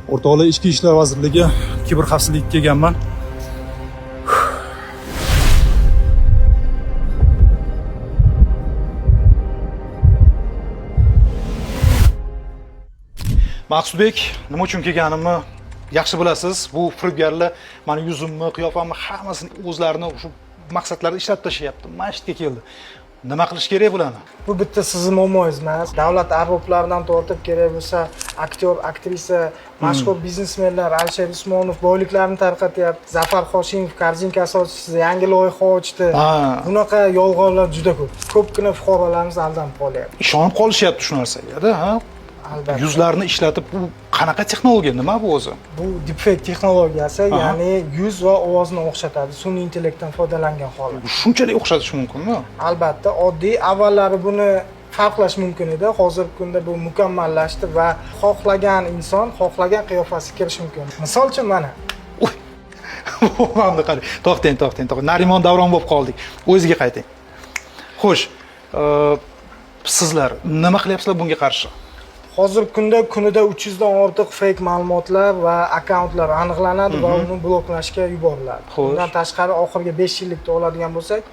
O'rtoqlar Ichki ishlar vazirligi kiberxavfsizlikka kelganman. Maqsudbek, nima uchun kelganimni yaxshi bilasiz. Bu firibgarlar meni yuzimni, qiyofamni hammasini o'zlarini shu maqsadlarda ishlab tashyapti. Mana shu yerga keldi. Nima qilish kerak bularni? Bu bitta sizni muammongiz emas. Davlat arboblaridan tortib kerak bo'lsa, aktyor, aktrisa, mashhur biznesmenlar Alisher Usmonov boyliklarini tarqatyapti. Zafar Hoshimov korzinka asoschisi yangi loyiha ochdi. Bunaqa yolg'onlar juda ko'p. Ko'pgina fuqarolarimiz aldanib qolyapti. Ishonib qolishyapti shu narsaga, ha? Albatta. Yuzlarni ishlatib, bu qanaqa texnologiya, nima bu o'zi? Bu deepfake texnologiyasi, ya'ni yuz va ovozni o'xshatadi, sun'iy intellektdan foydalangan holat. Shunchalik o'xshatish mumkinmi? Albatta, oddiy avvallari buni farqlash mumkin edi. Hozirgi kunda bu mukammallashdi va xohlagan inson xohlagan qiyofasiga kirish mumkin. Misol uchun mana. Mana qarang. To'xtang. Narimon Davron bo'lib qoldik. O'ziga qayting. Xo'sh, sizlar nima qilyapsizlar bunga qarshi? Hozirgi kunda kunida 300 dan ortiq fake ma'lumotlar va akkauntlar aniqlanadi va uni bloklashga yuboriladi. Bundan tashqari oxirgi 5 yillikda oladigan bo'lsak,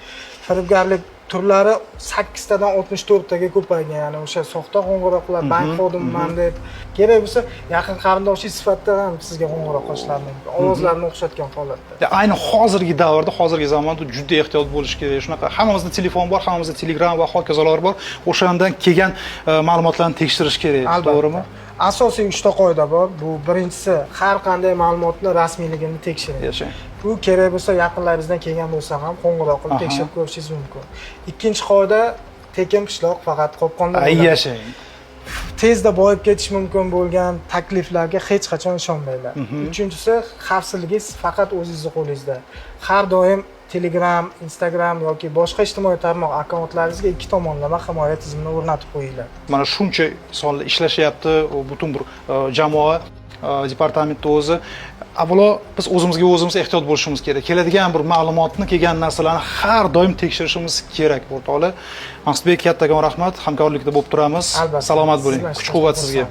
firibgarlik turlari 8 tadan 64 taga ko'paygan. Ya'ni o'sha soxta qo'ng'iroqlar, bank xodimiman deb, kerak bo'lsa yaqin qarindoshingiz sifatida ham sizga qo'ng'iroq qilishlari mumkin. Ovozlarini o'xshatgan holatda. Ayni hozirgi davrda, hozirgi zamonda juda ehtiyot bo'lish kerak. Shunaqa hammamizda telefon bor, hammamizda Telegram va hokazolar bor. O'shandan kelgan ma'lumotlarni tekshirish kerak, to'g'rimi? Asosiy 3 ta qoida bor. Bu birinchisi, har qanday ma'lumotni rasmiyligini tekshiring. Bu kerak bo'lsa yaqinlaringizdan kelgan bo'lsa ham qo'ng'iroq qilib tekshirib ko'rishingiz mumkin. Ikkinchi qoida, tekin pishloq faqat qopqonda bo'ladi. Yashang. Tezda boyib ketish mumkin bo'lgan takliflarga hech qachon ishonmanglar. Uchinchisi, xavfsizligingiz faqat o'zingizning qo'lingizda. Har doim Telegram, Instagram yoki boshqa ijtimoiy tarmoq akkauntlaringizga ikki tomonlama himoya tizimini o'rnatib qo'yinglar. Mana shuncha sonli ishlashyapti, butun bir jamoa, departamentda o'zi. Avvalo biz o'zimizga ehtiyot bo'lishimiz kerak. Keladigan bir ma'lumotni, kelgan narsalarni har doim tekshirishimiz kerak, o'rtoqlar. Maqsudbek, kattakon rahmat, hamkorlikda bo'lib turamiz. Salomat bo'ling. Kuch-quvvat sizga.